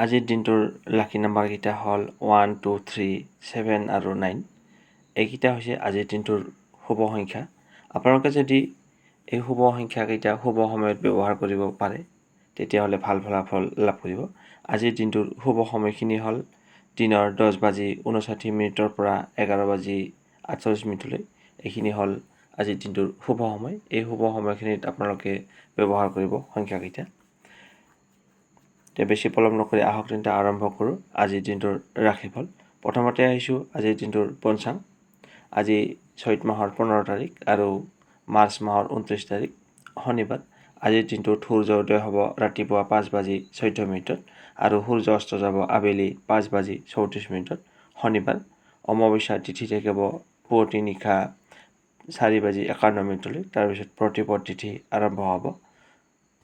আজিৰ দিনটোৰ লাকি নাম্বাৰকেইটা হ'ল 1, 2, 3, 7 আৰু 9। এইকেইটা হৈছে আজিৰ দিনটোৰ শুভ সংখ্যা। আপোনালোকে যদি এই শুভ সংখ্যাকেইটা শুভ সময়ত ব্যৱহাৰ কৰিব পাৰে তেতিয়াহ'লে ভাল ফলাফল লাভ কৰিব। আজিৰ দিনটোৰ শুভ সময়খিনি হ'ল দিনৰ 10:59 পৰা 11:48 এইখিনি হ'ল আজিৰ দিনটোৰ শুভ সময়। এই শুভ সময়খিনিত আপোনালোকে ব্যৱহাৰ কৰিব সংখ্যাকেইটা। বেছি পলম নকৰি আহক তেন্তে আৰম্ভ কৰোঁ আজিৰ দিনটোৰ ৰাশিফল। প্ৰথমতে আহিছোঁ আজিৰ দিনটোৰ পঞ্চাং। আজি চৈত মাহৰ 15 তাৰিখ আৰু মাৰ্চ মাহৰ 29 তাৰিখ শনিবাৰ। আজিৰ দিনটোত সূৰ্য উদয় হ'ব ৰাতিপুৱা 5:14 আৰু সূৰ্য অস্ত যাব আবেলি 5:34 শনিবাৰ। অমাৱস্যা তিথি থাকিব পুৱতি নিশা 4:51 তাৰপিছত প্ৰতিপদ তিথি আৰম্ভ হ'ব।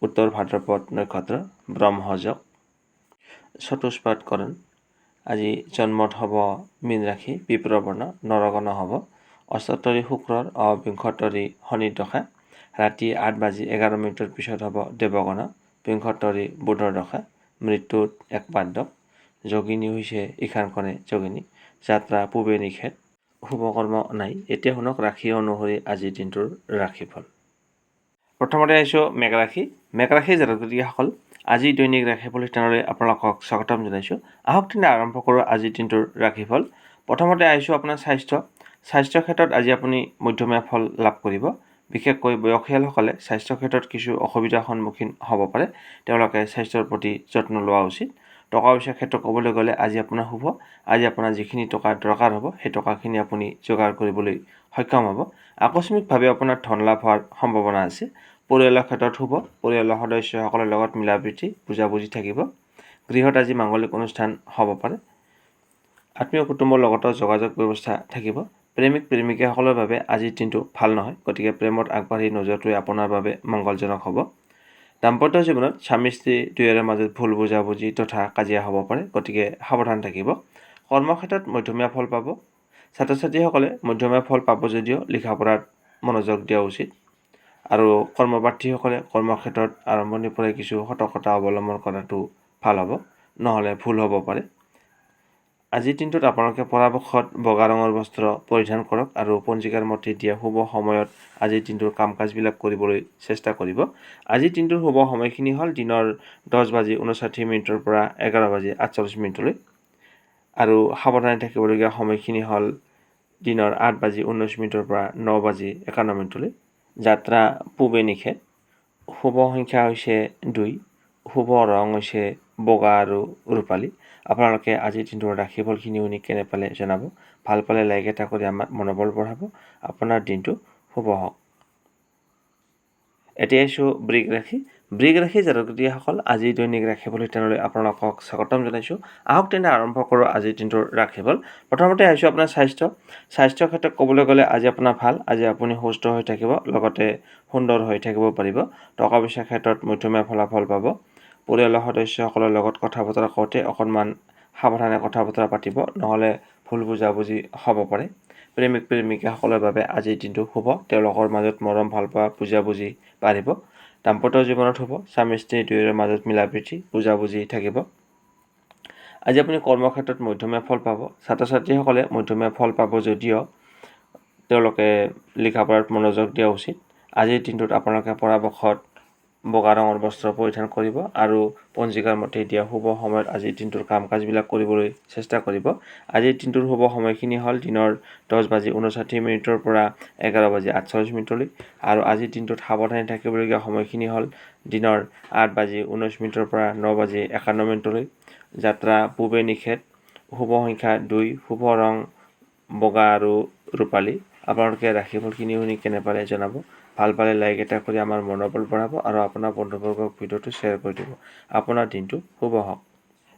উত্তৰ ভাদ্ৰপদ নক্ষত্ৰ ব্ৰহ্মযোগ। চতুষ্পাদকৰণ। আজি জন্মত হ'ব মীন ৰাশি বিপ্ৰবৰ্ণ নৰগণ হ'ব। অষ্টোত্তৰী শুক্ৰৰ বিংশোত্তৰী শনিৰ দশা। ৰাতি 8:11 পিছত হ'ব দেৱগণ বিংশোত্তৰী বুধৰ দশা। মৃত্যুত এক পাদ্য। যোগিনী হৈছে ঈশানকণে যোগিনী। যাত্ৰা পূবে নিষেধ। শুভকৰ্ম নাই। এতিয়া শুনক ৰাশি অনুসৰি আজিৰ দিনটোৰ ৰাশিফল। প্ৰথমতে আহিছোঁ মেঘ ৰাশি। মেঘ ৰাশিৰ জাতক জাতিকাসকল আজি দৈনিক ৰাশিফল অনুষ্ঠানলৈ আপোনালোকক স্বাগতম জনাইছোঁ। আহক তেন্তে আৰম্ভ কৰোঁ আজিৰ দিনটোৰ ৰাশিফল। প্ৰথমতে আহিছোঁ আপোনাৰ স্বাস্থ্যৰ ক্ষেত্ৰত আজি আপুনি মধ্যমীয়া ফল লাভ কৰিব। বিশেষকৈ বয়সীয়ালসকলে স্বাস্থ্যৰ ক্ষেত্ৰত কিছু অসুবিধাৰ সন্মুখীন হ'ব পাৰে। তেওঁলোকে স্বাস্থ্যৰ প্ৰতি যত্ন লোৱা উচিত। টকা পইচাৰ ক্ষেত্ৰত ক'বলৈ গ'লে আজি আপোনাৰ শুভ। আজি আপোনাৰ যিখিনি টকাৰ দৰকাৰ হ'ব সেই টকাখিনি আপুনি যোগাৰ কৰিবলৈ সক্ষম হ'ব। আকস্মিকভাৱে আপোনাৰ ধন লাভ হোৱাৰ সম্ভাৱনা আছে। পৰিয়ালৰ ক্ষেত্ৰত শুভ। পৰিয়ালৰ সদস্যসকলৰ লগত মিলা প্ৰীতি বুজাবুজি থাকিব। গৃহত আজি মাংগলিক অনুষ্ঠান হ'ব পাৰে। আত্মীয় কুটুম্বৰ লগতো যোগাযোগ ব্যৱস্থা থাকিব। প্ৰেমিক প্ৰেমিকাসকলৰ বাবে আজিৰ দিনটো ভাল নহয়, গতিকে প্ৰেমত আগবাঢ়ি নোযোৱাটোৱে আপোনাৰ বাবে মংগলজনক হ'ব। দাম্পত্য জীৱনত স্বামী স্ত্ৰী দুয়োৰে মাজত ভুল বুজাবুজি তথা কাজিয়া হ'ব পাৰে, গতিকে সাৱধান থাকিব। কৰ্মক্ষেত্ৰত মধ্যমীয়া ফল পাব। ছাত্ৰ ছাত্ৰীসকলে মধ্যমীয়া ফল পাব যদিও লিখা পঢ়াত মনোযোগ দিয়া উচিত। আৰু কৰ্মপ্ৰাৰ্থীসকলে কৰ্মক্ষেত্ৰত আৰম্ভণিৰ পৰাই কিছু সতৰ্কতা অৱলম্বন কৰাটো ভাল হ'ব, নহ'লে ভুল হ'ব পাৰে। আজিৰ দিনটোত আপোনালোকে পৰাপক্ষত বগা ৰঙৰ বস্ত্ৰ পৰিধান কৰক আৰু পঞ্জিকাৰ মতে দিয়া শুভ সময়ত আজিৰ দিনটোৰ কাম কাজবিলাক কৰিবলৈ চেষ্টা কৰিব। আজিৰ দিনটোৰ শুভ সময়খিনি হ'ল দিনৰ 10:59 পৰা 11:48 আৰু সাৱধানে থাকিবলগীয়া সময়খিনি হ'ল দিনৰ 8:19 পৰা 9:51। যাত্ৰা পূবে নিষেধ। শুভ সংখ্যা হৈছে 2। শুভ ৰং হৈছে বগা আৰু ৰূপালী। আপোনালোকে আজিৰ দিনটোৰ ৰাশিফলখিনি শুনি কেনে পালে জনাব। ভাল পালে লাইক এটা কৰি আমাৰ মনোবল বঢ়াব। আপোনাৰ দিনটো শুভ হওক। এতিয়া আহিছোঁ বৃষ ৰাশি। বৃষ ৰাশিৰ জাতক জাতিকাসকল আজি দৈনিক ৰাশিফল অনুষ্ঠানলৈ আপোনালোকক স্বাগতম জনাইছোঁ। আহক তেন্তে আৰম্ভ কৰোঁ আজিৰ দিনটোৰ ৰাশিফল। প্ৰথমতে আহিছোঁ আপোনাৰ স্বাস্থ্যৰ ক্ষেত্ৰত ক'বলৈ গ'লে আজি আপোনাৰ ভাল। আজি আপুনি সুস্থ হৈ থাকিব, লগতে সুন্দৰ হৈ থাকিব পাৰিব। টকা পইচাৰ ক্ষেত্ৰত মধ্যমীয়া ফলাফল পাব। পৰিয়ালৰ সদস্যসকলৰ লগত কথা বতৰা কওঁতে অকণমান সাৱধানে কথা বতৰা পাতিব, নহ'লে ভুল বুজাবুজি হ'ব পাৰে। প্ৰেমিক প্ৰেমিকাসকলৰ বাবে আজিৰ দিনটো শুভ। তেওঁলোকৰ মাজত মৰম ভালপোৱা বুজাবুজি বাঢ়িব। দাম্পত্য জীৱনত শুভ। স্বামী স্ত্ৰী দুয়োৰে মাজত মিলা প্ৰীতি বুজাবুজি থাকিব। আজি আপুনি কৰ্মক্ষেত্ৰত মধ্যমীয়া ফল পাব। ছাত্ৰ ছাত্ৰীসকলে মধ্যমীয়া ফল পাব যদিও তেওঁলোকে লিখা পঢ়াত মনোযোগ দিয়া উচিত। আজিৰ দিনটোত আপোনালোকে পৰাপক্ষত বগা ৰঙৰ বস্ত্ৰ পৰিধান কৰিব আৰু পঞ্জিকাৰ মতে দিয়া শুভ সময়ত আজিৰ দিনটোৰ কাম কাজবিলাক কৰিবলৈ চেষ্টা কৰিব। আজিৰ দিনটোৰ শুভ সময়খিনি হ'ল দিনৰ 10:59 পৰা 11:48 আৰু আজিৰ দিনটোত সাৱধানে থাকিবলগীয়া সময়খিনি হ'ল দিনৰ 8:19 পৰা 9:51। যাত্ৰা পূবে নিষেধ। শুভ সংখ্যা 2। শুভ ৰং বগা আৰু ৰূপালী। আপোনালোকে ৰাশিফলখিনি শুনি কেনে পালে জনাব। ভাল পালে লাইক এটা কৰি আমাৰ মনোবল বঢ়াব আৰু আপোনাৰ বন্ধুবৰ্গক ভিডিঅ'টো শ্বেয়াৰ কৰি দিব। আপোনাৰ দিনটো শুভ হওক।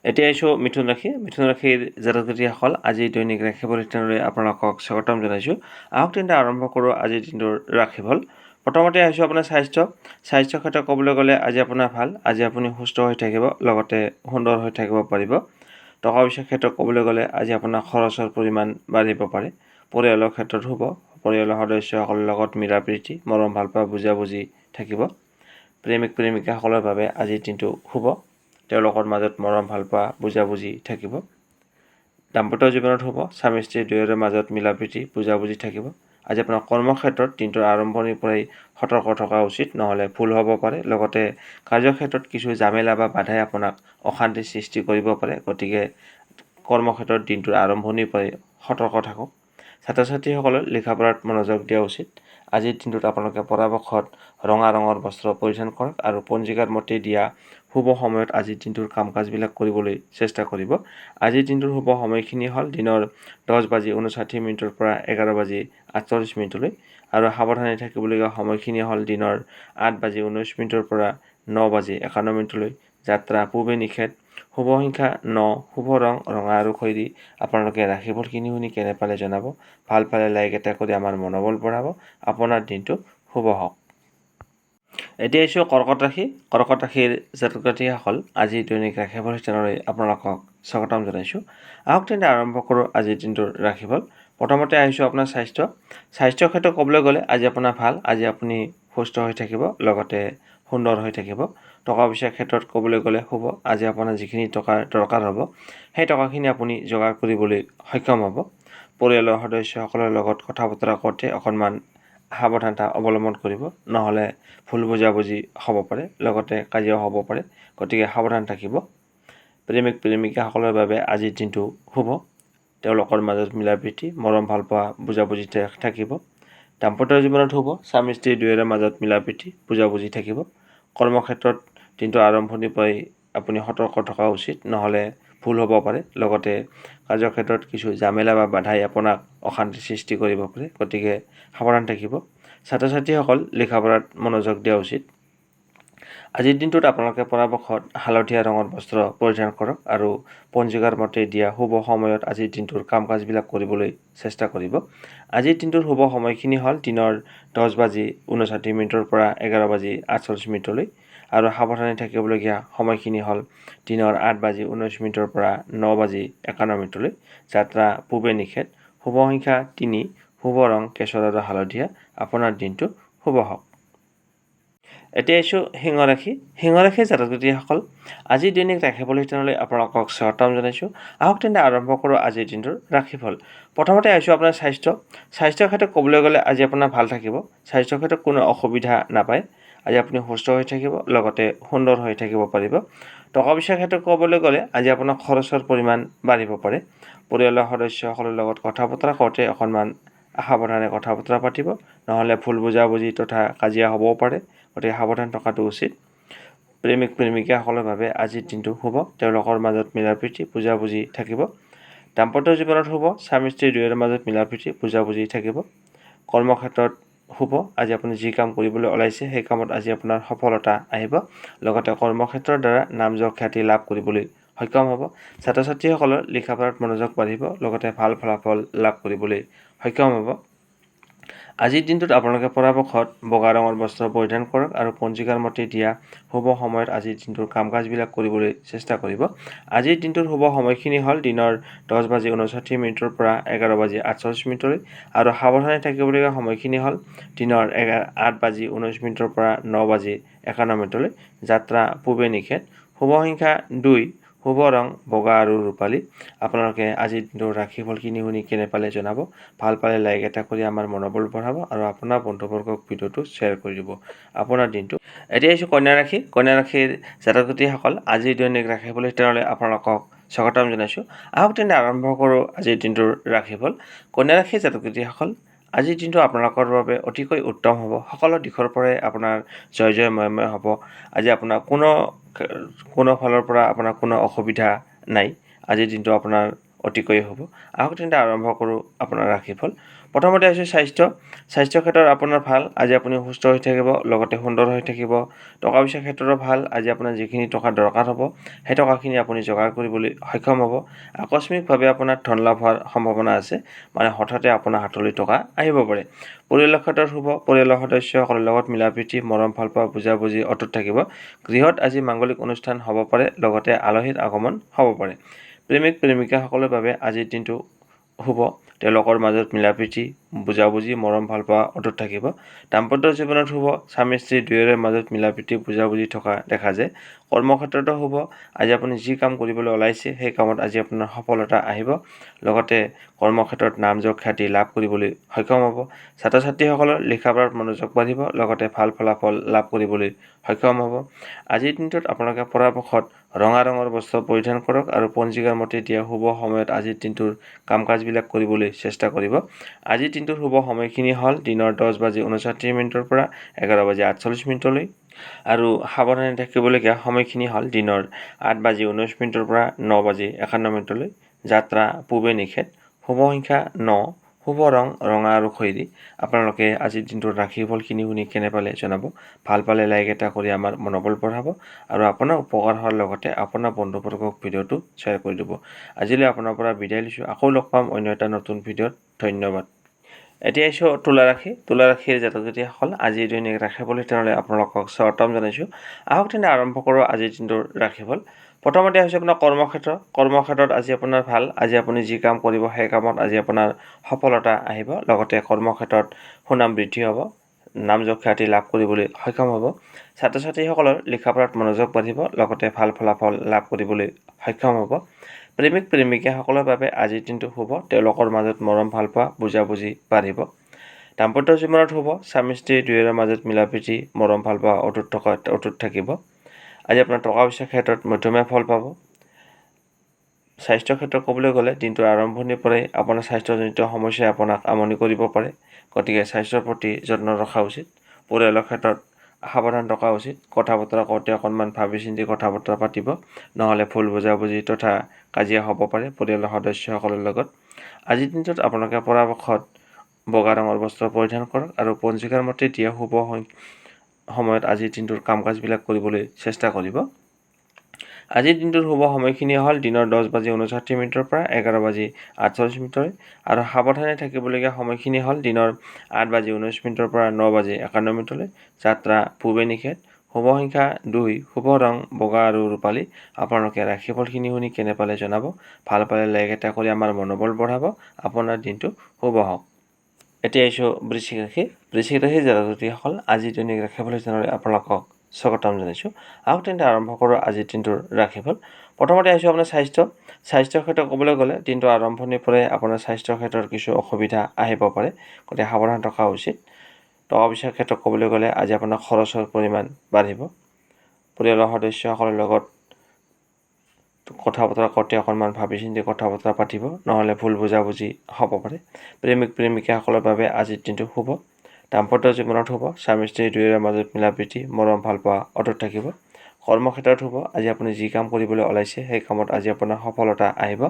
এতিয়া আহিছোঁ মিথুন ৰাশি। মিথুন ৰাশিৰ জাতক জাতিকাসকল আজি দৈনিক ৰাশিফল অনুষ্ঠানলৈ আপোনালোকক স্বাগতম জনাইছোঁ। আহক তেন্তে আৰম্ভ কৰোঁ আজিৰ দিনটোৰ ৰাশিফল। প্ৰথমতে আহিছোঁ আপোনাৰ স্বাস্থ্যৰ ক্ষেত্ৰত ক'বলৈ গ'লে আজি আপোনাৰ ভাল। আজি আপুনি সুস্থ হৈ থাকিব, লগতে সুন্দৰ হৈ থাকিব পাৰিব। টকা পইচাৰ ক্ষেত্ৰত ক'বলৈ গ'লে আজি আপোনাৰ খৰচৰ পৰিমাণ বাঢ়িব পাৰে। পৰিয়ালৰ ক্ষেত্ৰত শুভ। পৰিয়ালৰ সদস্যসকলৰ লগত মিলা প্ৰীতি মৰম ভালপোৱা বুজাবুজি থাকিব। প্ৰেমিক প্ৰেমিকাসকলৰ বাবে আজিৰ দিনটো শুভ। তেওঁলোকৰ মাজত মৰম ভালপোৱা বুজাবুজি থাকিব। দাম্পত্য জীৱনত শুভ, স্বামী স্ত্ৰী দুয়োৰে মাজত মিলাপ্ৰীতি বুজাবুজি থাকিব। আজি আপোনাৰ কৰ্মক্ষেত্ৰত দিনটোৰ আৰম্ভণিৰ পৰাই সতৰ্ক থকা উচিত, নহ'লে ভুল হ'ব পাৰে। লগতে কাৰ্যক্ষেত্ৰত কিছু জামেলা বা বাধাই আপোনাক অশান্তিৰ সৃষ্টি কৰিব পাৰে। গতিকে কৰ্মক্ষেত্ৰত দিনটোৰ আৰম্ভণিৰ পৰাই সতৰ্ক থাকক। ছাত্ৰ ছাত্ৰীসকলে লিখা পঢ়াত মনোযোগ দিয়া উচিত। আজিৰ দিনটোত আপোনালোকে পৰাপক্ষত ৰঙা ৰঙৰ বস্ত্ৰ পৰিধান কৰক আৰু পঞ্জিকাৰ মতে দিয়া শুভ সময়ত আজিৰ দিনটোৰ কাম কাজবিলাক কৰিবলৈ চেষ্টা কৰিব। আজিৰ দিনটোৰ শুভ সময়খিনি হ'ল দিনৰ 10:59 পৰা 11:48 আৰু সাৱধানে থাকিবলগীয়া সময়খিনি হ'ল দিনৰ 8:19 পৰা 9:51 যাত্ৰা পূবে নিষেধ। শুভ সংখ্যা 9, শুভ ৰং ৰঙা আৰু খয়েৰি। আপোনালোকে ৰাশিফল কিনি শুনি কেনে পালে জনাব। ভাল পালে লাইক এটা কৰি আমাৰ মনোবল বঢ়াব। আপোনাৰ দিনটো শুভ হওক। এতিয়া আহিছোঁ কৰ্কট ৰাশি। কৰ্কট ৰাশিৰ জাতক জাতিসকল আজি দৈনিক ৰাশিফল চেনেললৈ আপোনালোকক স্বাগতম জনাইছোঁ। আহক তেন্তে আৰম্ভ কৰোঁ আজিৰ দিনটোৰ ৰাশিফল। প্ৰথমতে আহিছোঁ আপোনাৰ স্বাস্থ্যৰ ক্ষেত্ৰত ক'বলৈ গ'লে আজি আপোনাৰ ভাল। আজি আপুনি সুস্থ হৈ থাকিব, লগতে সুন্দৰ হৈ থাকিব। টকা পইচাৰ ক্ষেত্ৰত ক'বলৈ গ'লে শুভ। আজি আপোনাৰ যিখিনি টকাৰ দৰকাৰ হ'ব সেই টকাখিনি আপুনি যোগাৰ কৰিবলৈ সক্ষম হ'ব। পৰিয়ালৰ সদস্যসকলৰ লগত কথা বতৰা কৰোঁতে অকণমান সাৱধানতা অৱলম্বন কৰিব, নহ'লে ভুল বুজাবুজি হ'ব পাৰে, লগতে কাজিয়াও হ'ব পাৰে। গতিকে সাৱধান থাকিব। প্ৰেমিক প্ৰেমিকাসকলৰ বাবে আজিৰ দিনটো শুভ। তেওঁলোকৰ মাজত মিলাপ্ৰীতি মৰম ভালপোৱা বুজাবুজি থাকিব। দাম্পত্য জীৱনত শুভ, স্বামী স্ত্ৰী দুয়োৰে মাজত মিলাপ্ৰীতি বুজাবুজি থাকিব। কৰ্মক্ষেত্ৰত দিনটোৰ আৰম্ভণিৰ পৰাই আপুনি সতৰ্ক থকা উচিত, নহ'লে ভুল হ'ব পাৰে। লগতে কাৰ্যক্ষেত্ৰত কিছু জামেলা বা বাধাই আপোনাক অশান্তিৰ সৃষ্টি কৰিব পাৰে। গতিকে সাৱধান থাকিব। ছাত্ৰ ছাত্ৰীসকল লিখা পঢ়াত মনোযোগ দিয়া উচিত। আজিৰ দিনটোত আপোনালোকে পৰাপক্ষত হালধীয়া ৰঙৰ বস্ত্ৰ পৰিধান কৰক আৰু পঞ্জিকাৰ মতে দিয়া শুভ সময়ত আজিৰ দিনটোৰ কাম কাজবিলাক কৰিবলৈ চেষ্টা কৰিব। আজিৰ দিনটোৰ শুভ সময়খিনি হ'ল দিনৰ 10:59 পৰা 11:48 আৰু সাৱধানে থাকিবলগীয়া সময়খিনি হ'ল দিনৰ 8:19 পৰা 9:51 যাত্ৰা পূবে নিষেধ। শুভ সংখ্যা 3, শুভ ৰং কেশৰ আৰু হালধীয়া। আপোনাৰ দিনটো শুভ হওক। এতিয়া আহিছোঁ সিংহ ৰাশি। সিংহ ৰাশিৰ জাতক জাতিসকল আজি দৈনিক ৰাশিফল চেনেললৈ আপোনালোকক স্বাগতম জনাইছোঁ। আহক তেন্তে আৰম্ভ কৰোঁ আজিৰ দিনটোৰ ৰাশিফল। প্ৰথমতে আহিছোঁ আপোনাৰ স্বাস্থ্যৰ ক্ষেত্ৰত ক'বলৈ গ'লে আজি আপোনাৰ ভাল থাকিব। স্বাস্থ্যৰ ক্ষেত্ৰত কোনো অসুবিধা নাপায়। আজি আপুনি সুস্থ হৈ থাকিব, লগতে সুন্দৰ হৈ থাকিব পাৰিব। টকা পইচাৰ ক্ষেত্ৰত ক'বলৈ গ'লে আজি আপোনাৰ খৰচৰ পৰিমাণ বাঢ়িব পাৰে। পৰিয়ালৰ সদস্যসকলৰ লগত কথা বতৰা কৰোঁতে অকণমান সাৱধানে কথা বতৰা পাতিব, নহ'লে ভুল বুজাবুজি তথা কাজিয়া হ'বও পাৰে। গতিকে সাৱধান থকাটো উচিত। প্ৰেমিক প্ৰেমিকাসকলৰ বাবে আজিৰ দিনটো শুভ। তেওঁলোকৰ মাজত মিলাপ্ৰীতি বুজাবুজি থাকিব। দাম্পত্য জীৱনত শুভ, স্বামী স্ত্ৰী দুয়োৰে মাজত মিলাপ্ৰীতি বুজাবুজি থাকিব। কৰ্মক্ষেত্ৰত শুভ। আজি আপুনি যি কাম কৰিবলৈ ওলাইছে সেই কামত আজি আপোনাৰ সফলতা আহিব। লগতে কৰ্মক্ষেত্ৰৰ দ্বাৰা নাম যশ খ্যাতি লাভ কৰিবলৈ সক্ষম হ'ব। ছাত্ৰ ছাত্ৰীসকলৰ লিখা পঢ়াত মনোযোগ বাঢ়িব, লগতে ভাল ফলাফল লাভ কৰিবলৈ সক্ষম হ'ব। আজিৰ দিনটোত আপোনালোকে পৰাপক্ষত বগা ৰঙৰ বস্ত্ৰ পৰিধান কৰক আৰু পঞ্জিকাৰ মতে দিয়া শুভ সময়ত আজিৰ দিনটোৰ কাম কাজবিলাক কৰিবলৈ চেষ্টা কৰিব। আজিৰ দিনটোৰ শুভ সময়খিনি হ'ল দিনৰ 10:59 পৰা 11:48 আৰু সাৱধানে থাকিবলগীয়া সময়খিনি হ'ল দিনৰ 8:19 পৰা 9:51 যাত্ৰা পূবে নিষেধ। শুভ সংখ্যা 2, শুভ ৰং বগা আৰু ৰূপালী। আপোনালোকে আজিৰ দিনটোৰ ৰাশিফল কিনি শুনি কেনে পালে জনাব। ভাল পালে লাইক এটা কৰি আমাৰ মনোবল বঢ়াব আৰু আপোনাৰ বন্ধুবৰ্গক ভিডিঅ'টো শ্বেয়াৰ কৰি দিব। আপোনাৰ দিনটো। এতিয়া আহিছোঁ কন্যা ৰাশি। কন্যা ৰাশিৰ জাতক জাতিসকল আজিৰ দৈনিক ৰাশিফল চেনেললৈ আপোনালোকক স্বাগতম জনাইছোঁ। আহক তেন্তে আৰম্ভ কৰোঁ আজিৰ দিনটোৰ ৰাশিফল। কন্যা ৰাশিৰ জাতক জাতিসকল আজিৰ দিনটো আপোনালোকৰ বাবে অতিকৈ উত্তম হ'ব। সকলো দিশৰ পৰাই আপোনাৰ জয়ময় হ'ব। আজি আপোনাৰ কোনো ফালৰ পৰা আপোনাৰ কোনো অসুবিধা নাই। আজিৰ দিনটো আপোনাৰ অতিকৈ হ'ব। আহক তেন্তে আৰম্ভ কৰোঁ আপোনাৰ ৰাশিফল। প্ৰথমতে আহিছোঁ স্বাস্থ্যৰ ক্ষেত্ৰত আপোনাৰ ভাল। আজি আপুনি সুস্থ হৈ থাকিব, লগতে সুন্দৰ হৈ থাকিব। টকা পইচাৰ ক্ষেত্ৰতো ভাল। আজি আপোনাৰ যিখিনি টকা দৰকাৰ হ'ব সেই টকাখিনি আপুনি যোগাৰ কৰিবলৈ সক্ষম হ'ব। আকস্মিকভাৱে আপোনাৰ ধন লাভ হোৱাৰ সম্ভাৱনা আছে। মানে হঠাতে আপোনাৰ হাতলৈ টকা আহিব পাৰে। পৰিয়ালৰ ক্ষেত্ৰত শুভ। পৰিয়ালৰ সদস্যসকলৰ লগত মিলাপ্ৰীতি মৰম ভালপোৱা বুজাবুজি অটুট থাকিব। গৃহত আজি মাংগলিক অনুষ্ঠান হ'ব পাৰে, লগতে আলহীৰ আগমন হ'ব পাৰে। প্ৰেমিক প্ৰেমিকাসকলৰ বাবে আজিৰ দিনটো শুভ। তেওঁলোকৰ মাজত মিলাপ্ৰীতি বুজাবুজি মৰম ভালপোৱা অটুট থাকিব। দাম্পত্য জীৱনত শুভ স্বামী স্ত্ৰী দুয়োৰে মাজত মিলাপ্ৰীতি বুজাবুজি থকা দেখা যায়। কৰ্মক্ষেত্ৰতো শুভ আজি আপুনি যি কাম কৰিবলৈ ওলাইছে সেই কামত আজি আপোনাৰ সফলতা আহিব। লগতে কৰ্মক্ষেত্ৰত নাম যশ খ্যাতি লাভ কৰিবলৈ সক্ষম হ'ব। ছাত্ৰ ছাত্ৰীসকলৰ লিখা পঢ়াত মনোযোগ বাঢ়িব। লগতে ভাল ফলাফল লাভ কৰিবলৈ সক্ষম হ'ব। আজিৰ দিনটোত আপোনালোকে পৰাপক্ষত ৰঙা ৰঙৰ বস্ত্ৰ পৰিধান কৰক আৰু পঞ্জিকাৰ মতে দিয়া শুভ সময়ত আজিৰ দিনটোৰ কাম কাজবিলাক কৰিবলৈ চেষ্টা কৰিব। আজিৰ দিনটোৰ শুভ সময়খিনি হ'ল দিনৰ 10:59 পৰা 11:48 আৰু সাৱধানে থাকিবলগীয়া সময়খিনি হ'ল দিনৰ 8:19 পৰা 9:51 যাত্ৰা পূবে নিষেধ। শুভ সংখ্যা 9, শুভ ৰং ৰঙা আৰু খয়েৰী। আপোনালোকে আজিৰ দিনটোৰ ৰাশিফলখিনি শুনি কেনে পালে জনাব। ভাল পালে লাইক এটা কৰি আমাৰ মনোবল বঢ়াব আৰু আপোনাৰ উপকাৰ হোৱাৰ লগতে আপোনাৰ বন্ধুবৰ্গক ভিডিঅ'টো শ্বেয়াৰ কৰি দিব। আজিলৈ আপোনাৰ পৰা বিদায় লৈছোঁ। আকৌ লগ পাম অন্য এটা নতুন ভিডিঅ'ত। ধন্যবাদ। এতিয়া আহিছোঁ তুলা ৰাশি। তুলা ৰাশিৰ জাতক জাতিসকল আজিৰ দৈনিক ৰাশিফল তেনেহ'লে আপোনালোকক স্বাগতম জনাইছোঁ। আহক তেনে আৰম্ভ কৰোঁ আজিৰ দিনটোৰ ৰাশিফল। প্ৰথমতে হৈছে আপোনাৰ কৰ্মক্ষেত্ৰ। কৰ্মক্ষেত্ৰত আজি আপোনাৰ ভাল। আজি আপুনি যি কাম কৰিব সেই কামত আজি আপোনাৰ সফলতা আহিব। লগতে কৰ্মক্ষেত্ৰত সুনাম বৃদ্ধি হ'ব। নাম যশ খ্যাতি লাভ কৰিবলৈ সক্ষম হ'ব। ছাত্ৰ ছাত্ৰীসকলৰ লিখা পঢ়াত মনোযোগ বাঢ়িব। লগতে ভাল ফলাফল লাভ কৰিবলৈ সক্ষম হ'ব। প্ৰেমিক প্ৰেমিকাসকলৰ বাবে আজিৰ দিনটো শুভ। তেওঁলোকৰ মাজত মৰম ভালপোৱা বুজাবুজি বাঢ়িব। দাম্পত্য জীৱনত শুভ স্বামী স্ত্ৰী দুয়োৰে মাজত মিলাপ্ৰীতি মৰম ভালপোৱা অটুট থাকিব। আজি আপোনাৰ টকা পইচাৰ ক্ষেত্ৰত মধ্যমীয়া ফল পাব। স্বাস্থ্যৰ ক্ষেত্ৰত ক'বলৈ গ'লে দিনটোৰ আৰম্ভণিৰ পৰাই আপোনাৰ স্বাস্থ্যজনিত সমস্যাই আপোনাক আমনি কৰিব পাৰে। গতিকে স্বাস্থ্যৰ প্ৰতি যত্ন ৰখা উচিত। পৰিয়ালৰ ক্ষেত্ৰত সাৱধান থকা উচিত। কথা বতৰা কওঁতে অকণমান ভাবি চিন্তি কথা বতৰা পাতিব। নহ'লে ভুল বুজাবুজি তথা কাজিয়া হ'ব পাৰে পৰিয়ালৰ সদস্যসকলৰ লগত। আজিৰ দিনটোত আপোনালোকে পৰাপক্ষত বগা ৰঙৰ বস্ত্ৰ পৰিধান কৰক আৰু পঞ্জিকাৰ মতে দিয়া শুভ সময়ত আজিৰ দিনটোৰ কাম কাজবিলাক কৰিবলৈ চেষ্টা কৰিব। আজিৰ দিনটোৰ শুভ সময়খিনি হ'ল দিনৰ 10:59 পৰা 11:48 আৰু সাৱধানে থাকিবলগীয়া সময়খিনি হ'ল দিনৰ 8:19 পৰা 9:51 যাত্ৰা পূবে নিষেধ। শুভ সংখ্যা 2, শুভ ৰং বগা আৰু ৰূপালী। আপোনালোকে ৰাশিফলখিনি শুনি কেনে পালে জনাব। ভাল পালে লাইক এটা কৰি আমাৰ মনোবল বঢ়াব। আপোনাৰ দিনটো শুভ হওক। এতিয়া আহিছোঁ বৃশ্চিক ৰাশি। বৃশ্চিক ৰাশিৰ জাতক জাতিসকল আজিৰ দৈনিক ৰাশিফল চেনেললৈ আপোনালোকক স্বাগতম জনাইছোঁ। আহক তেন্তে আৰম্ভ কৰোঁ আজিৰ দিনটোৰ ৰাশিফল। প্ৰথমতে আহিছোঁ আপোনাৰ স্বাস্থ্যৰ ক্ষেত্ৰত ক'বলৈ গ'লে দিনটোৰ আৰম্ভণিৰ পৰাই আপোনাৰ স্বাস্থ্যৰ ক্ষেত্ৰত কিছু অসুবিধা আহিব পাৰে। গতিকে সাৱধান থকা উচিত। টকা পইচাৰ ক্ষেত্ৰত ক'বলৈ গ'লে আজি আপোনাৰ খৰচৰ পৰিমাণ বাঢ়িব। পৰিয়ালৰ সদস্যসকলৰ লগত কথা বতৰা কৰোঁতে অকণমান ভাবি চিন্তি কথা বতৰা পাতিব। নহ'লে ভুল বুজাবুজি হ'ব পাৰে। প্ৰেমিক প্ৰেমিকাসকলৰ বাবে আজিৰ দিনটো শুভ। দাম্পত্য জীৱনত শুভ স্বামী স্ত্ৰী দুয়োৰে মাজত মিলাপ্ৰীতি মৰম ভালপোৱা অটুট থাকিব। কৰ্মক্ষেত্ৰত শুভ আজি আপুনি যি কাম কৰিবলৈ ওলাইছে সেই কামত আজি আপোনাৰ সফলতা আহিব।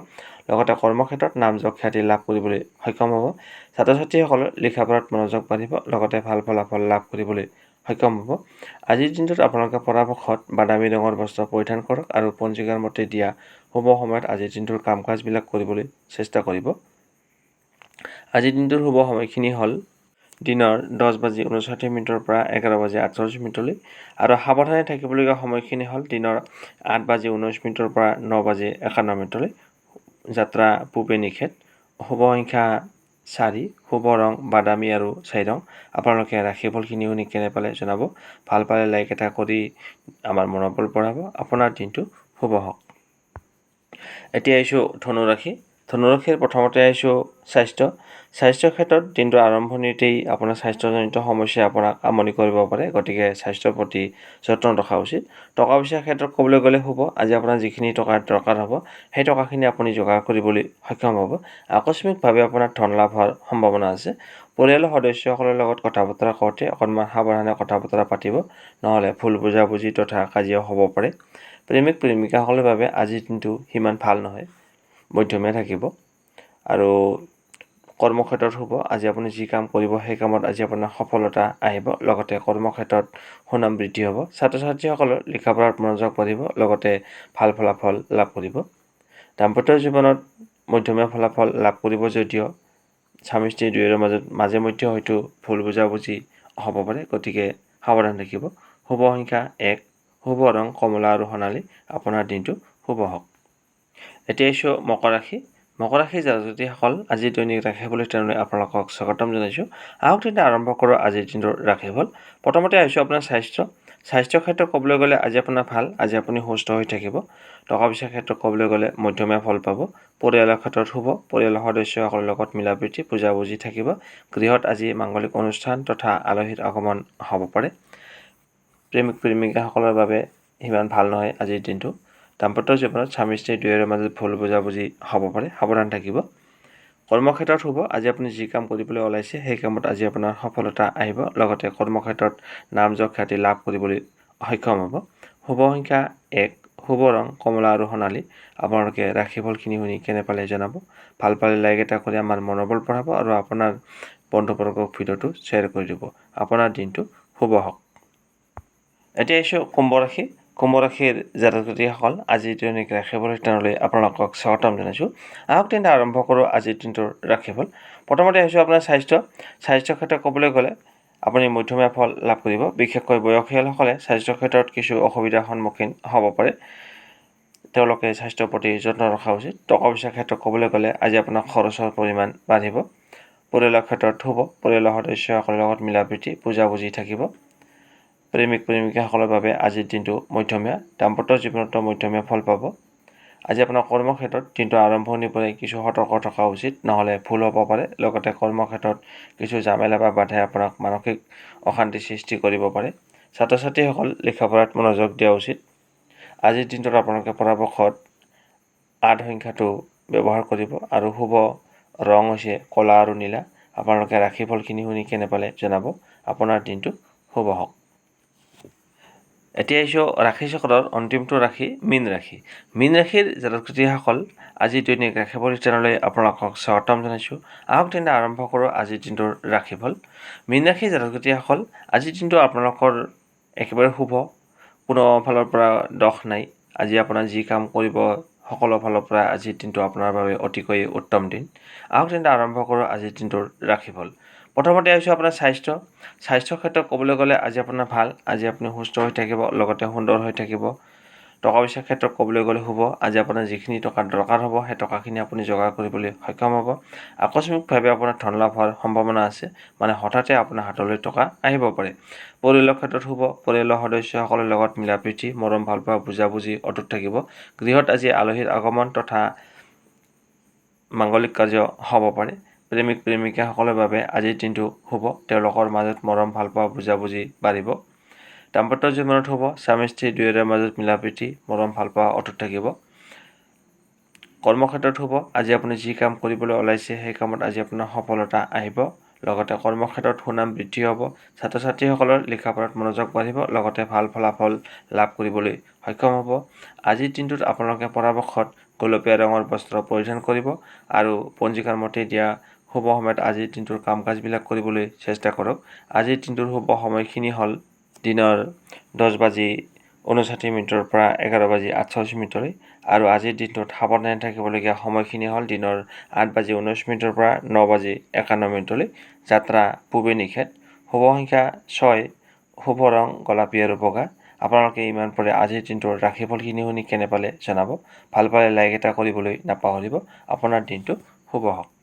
লগতে কৰ্মক্ষেত্ৰত নাম যশ খ্যাতি লাভ কৰিবলৈ সক্ষম হ'ব। ছাত্ৰ ছাত্ৰীসকলৰ লিখা পঢ়াত মনোযোগ বাঢ়িব। লগতে ভাল ফলাফল লাভ কৰিবলৈ সক্ষম হ'ব। আজিৰ দিনটোত আপোনালোকে পৰাপক্ষত বাদামী ৰঙৰ বস্ত্ৰ পৰিধান কৰক আৰু পঞ্জিকাৰ মতে দিয়া শুভ সময়ত আজিৰ দিনটোৰ কাম কাজবিলাক কৰিবলৈ চেষ্টা কৰিব। আজিৰ দিনটোৰ শুভ সময়খিনি হ'ল দিনৰ 10:59 পৰা 11:48 আৰু সাৱধানে থাকিবলগীয়া সময়খিনি হ'ল দিনৰ 8:19 পৰা 9:51 যাত্ৰা পূবে নিষেধ। শুভ সংখ্যা 4, শুভ ৰং বাদামী আৰু ছাই ৰং। আপোনালোকে ৰাশিফলখিনি শুনি কেনে পালে জনাব। ভাল পালে লাইক এটা কৰি আমাৰ মনোবল বঢ়াব। আপোনাৰ দিনটো শুভ হওক। এতিয়া আহিছোঁ ধনুৰাশি। ধনুৰাশিৰ প্ৰথমতে আহিছোঁ স্বাস্থ্যৰ ক্ষেত্ৰত দিনটোৰ আৰম্ভণিতেই আপোনাৰ স্বাস্থ্যজনিত সমস্যাই আপোনাক আমনি কৰিব পাৰে। গতিকে স্বাস্থ্যৰ প্ৰতি যত্ন ৰখা উচিত। টকা পইচাৰ ক্ষেত্ৰত ক'বলৈ গ'লে শুভ আজি আপোনাৰ যিখিনি টকাৰ দৰকাৰ হ'ব সেই টকাখিনি আপুনি যোগাৰ কৰিবলৈ সক্ষম হ'ব। আকস্মিকভাৱে আপোনাৰ ধন লাভ হোৱাৰ সম্ভাৱনা আছে। পৰিয়ালৰ সদস্যসকলৰ লগত কথা বতৰা কৰোঁতে অকণমান সাৱধানে কথা বতৰা পাতিব। নহ'লে ভুল বুজাবুজি তথা কাজিয়া হ'ব পাৰে। প্ৰেমিক প্ৰেমিকাসকলৰ বাবে আজিৰ দিনটো সিমান ভাল নহয়, মধ্যমীয়া থাকিব। আৰু কৰ্মক্ষেত্ৰত শুভ আজি আপুনি যি কাম কৰিব সেই কামত আজি আপোনাৰ সফলতা আহিব। লগতে কৰ্মক্ষেত্ৰত সুনাম বৃদ্ধি হ'ব। ছাত্ৰ ছাত্ৰীসকলৰ লিখা পঢ়াত মনোযোগ বাঢ়িব। লগতে ভাল ফলাফল লাভ কৰিব। দাম্পত্য জীৱনত মধ্যমীয়া ফলাফল লাভ কৰিব যদিও স্বামী স্ত্ৰী দুয়োৰে মাজে মধ্যে হয়তো ভুল বুজাবুজি হ'ব পাৰে। গতিকে সাৱধান থাকিব। শুভ সংখ্যা 1, শুভ ৰং কমলা আৰু সোণালী। আপোনাৰ দিনটো শুভ হওক। এতিয়া আহিছোঁ মকৰ ৰাশি। মকৰ ৰাশিৰ জাতক-জাতিসকল আজিৰ দৈনিক ৰাশিফল তেনেলৈ আপোনালোকক স্বাগতম জনাইছোঁ। আহক তেন্তে আৰম্ভ কৰোঁ আজিৰ দিনটোৰ ৰাশিফল। প্ৰথমতে আহিছোঁ আপোনাৰ স্বাস্থ্যৰ ক্ষেত্ৰত ক'বলৈ গ'লে আজি আপোনাৰ ভাল, আজি আপুনি সুস্থ হৈ থাকিব। টকা পইচাৰ ক্ষেত্ৰত ক'বলৈ গ'লে মধ্যমীয়া ফল পাব। পৰিয়ালৰ ক্ষেত্ৰত শুভ, পৰিয়ালৰ সদস্যসকলৰ লগত মিলা প্ৰীতি বুজাবুজি থাকিব। গৃহত আজি মাংগলিক অনুষ্ঠান তথা আলহীৰ আগমন হ'ব পাৰে। প্ৰেমিক প্ৰেমিকাসকলৰ বাবে সিমান ভাল নহয় আজিৰ দিনটো। দাম্পত্য জীৱনত স্বামী স্ত্ৰী দুয়োৰে মাজত ভুল বুজাবুজি হ'ব পাৰে, সাৱধান থাকিব। কৰ্মক্ষেত্ৰত শুভ, আজি আপুনি যি কাম কৰিবলৈ ওলাইছে সেই কামত আজি আপোনাৰ সফলতা আহিব। লগতে কৰ্মক্ষেত্ৰত নাম যশ খ্যাতি লাভ কৰিবলৈ সক্ষম হ'ব। শুভ সংখ্যা 1, শুভ ৰং কমলা আৰু সোণালী। আপোনালোকে ৰাশিফলখিনি শুনি কেনে পালে জনাব। ভাল পালে লাইক এটা কৰি আমাৰ মনোবল বঢ়াব আৰু আপোনাৰ বন্ধুবৰ্গক ভিডিঅ'টো শ্বেয়াৰ কৰি দিব। আপোনাৰ দিনটো শুভ হওক। এতিয়া আহিছোঁ কুম্ভ ৰাশি। কুম্ভ ৰাশিৰ জাতক-জাতিসকল আজিৰ দৈনিক ৰাশিফল অনুষ্ঠানলৈ আপোনালোকক স্বাগতম জনাইছোঁ। আহক তেন্তে আৰম্ভ কৰোঁ আজিৰ দিনটোৰ ৰাশিফল। প্ৰথমতে আহিছোঁ আপোনাৰ স্বাস্থ্যৰ ক্ষেত্ৰত ক'বলৈ গ'লে আপুনি মধ্যমীয়া ফল লাভ কৰিব। বিশেষকৈ বয়সীয়ালসকলে স্বাস্থ্যৰ ক্ষেত্ৰত কিছু অসুবিধাৰ সন্মুখীন হ'ব পাৰে। তেওঁলোকে স্বাস্থ্যৰ প্ৰতি যত্ন ৰখা উচিত। টকা পইচাৰ ক্ষেত্ৰত ক'বলৈ গ'লে আজি আপোনাৰ খৰচৰ পৰিমাণ বাঢ়িব। পৰিয়ালৰ ক্ষেত্ৰত শুভ, পৰিয়ালৰ সদস্যসকলৰ লগত মিলা প্ৰীতি বুজাবুজি থাকিব। প্ৰেমিক প্ৰেমিকাসকলৰ বাবে আজিৰ দিনটো মধ্যমীয়া, দাম্পত্য জীৱনতো মধ্যমীয়া ফল পাব। আজি আপোনাৰ কৰ্মক্ষেত্ৰত দিনটো আৰম্ভণিৰ পৰাই কিছু সতৰ্ক থকা উচিত, নহ'লে ভুল হ'ব পাৰে। লগতে কৰ্মক্ষেত্ৰত কিছু ঝামেলা বা বাধাই আপোনাক মানসিক অশান্তি সৃষ্টি কৰিব পাৰে। ছাত্ৰ ছাত্ৰীসকল লিখা পঢ়াত মনোযোগ দিয়া উচিত। আজিৰ দিনটোত আপোনালোকে পৰাপক্ষত 8 সংখ্যাটো ব্যৱহাৰ কৰিব আৰু শুভ ৰং হৈছে ক'লা আৰু নীলা। আপোনালোকে ৰাশিফলখিনি শুনি কেনে পালে জনাব। আপোনাৰ দিনটো শুভ হওক। এতিয়া আহিছোঁ ৰাশি চক্ৰৰ অন্তিমটো ৰাশি মীন ৰাশি। মীন ৰাশিৰ জাতক-জাতিসকল আজিৰ দৈনিক ৰাশিফল চেনেললৈ আপোনালোকক স্বাগতম জনাইছোঁ। আহক তেন্তে আৰম্ভ কৰোঁ আজিৰ দিনটোৰ ৰাশিফল। মীন ৰাশিৰ জাতক-জাতিসকল আজিৰ দিনটো আপোনালোকৰ একেবাৰে শুভ, কোনো ফালৰ পৰা দোষ নাই। আজি আপোনাৰ যি কাম কৰিব সকলো ফালৰ পৰা আজিৰ দিনটো আপোনাৰ বাবে অতিকৈ উত্তম দিন। আহক তেন্তে আৰম্ভ কৰোঁ আজিৰ দিনটোৰ ৰাশিফল। প্ৰথমতে আহিছোঁ আপোনাৰ স্বাস্থ্যৰ ক্ষেত্ৰত ক'বলৈ গ'লে আজি আপোনাৰ ভাল, আজি আপুনি সুস্থ হৈ থাকিব, লগতে সুন্দৰ হৈ থাকিব। টকা পইচাৰ ক্ষেত্ৰত ক'বলৈ গ'লে শুভ, আজি আপোনাৰ যিখিনি টকা দৰকাৰ হ'ব সেই টকাখিনি আপুনি যোগাৰ কৰিবলৈ সক্ষম হ'ব। আকস্মিকভাৱে আপোনাৰ ধন লাভ হোৱাৰ সম্ভাৱনা আছে, মানে হঠাতে আপোনাৰ হাতলৈ টকা আহিব পাৰে। পৰিয়ালৰ ক্ষেত্ৰত শুভ, পৰিয়ালৰ সদস্যসকলৰ লগত মিলা প্ৰীতি মৰম ভাল পোৱা বুজাবুজি অটুট থাকিব। গৃহত আজি আলহীৰ আগমন তথা মাংগলিক কাৰ্য হ'ব পাৰে। প্ৰেমিক প্ৰেমিকাসকলৰ বাবে আজিৰ দিনটো শুভ, তেওঁলোকৰ মাজত মৰম ভাল পোৱা বুজাবুজি বাঢ়িব। দাম্পত্য জীৱনত শুভ, স্বামী স্ত্ৰী দুয়োৰে মাজত মিলা প্ৰীতি মৰম ভাল পোৱা অটুট থাকিব। কৰ্মক্ষেত্ৰত শুভ, আজি আপুনি যি কাম কৰিবলৈ ওলাইছে সেই কামত আজি আপোনাৰ সফলতা আহিব। লগতে কৰ্মক্ষেত্ৰত সুনাম বৃদ্ধি হ'ব। ছাত্ৰ ছাত্ৰীসকলৰ লিখা পঢ়াত মনোযোগ বাঢ়িব, লগতে ভাল ফলাফল লাভ কৰিবলৈ সক্ষম হ'ব। আজিৰ দিনটোত আপোনালোকে পৰাপক্ষত গোলপীয়া ৰঙৰ বস্ত্ৰ পৰিধান কৰিব আৰু পঞ্জিকাৰ মতে দিয়া শুভ সময়ত আজিৰ দিনটোৰ কাম কাজবিলাক কৰিবলৈ চেষ্টা কৰক। আজিৰ দিনটোৰ শুভ সময়খিনি হ'ল দিনৰ 10:59 পৰা 11:48 আৰু আজিৰ দিনটোত সাৱধানে থাকিবলগীয়া সময়খিনি হ'ল দিনৰ 8:19 পৰা 9:51। যাত্ৰা পূবে নিষেধ। শুভ সংখ্যা 6, শুভ ৰং গোলাপী আৰু বগা। আপোনালোকে ইমান পৰে আজিৰ দিনটোৰ ৰাশিফলখিনি শুনি কেনে পালে জনাব। ভাল পালে লাইক এটা কৰিবলৈ নাপাহৰিব। আপোনাৰ দিনটো শুভ হওক।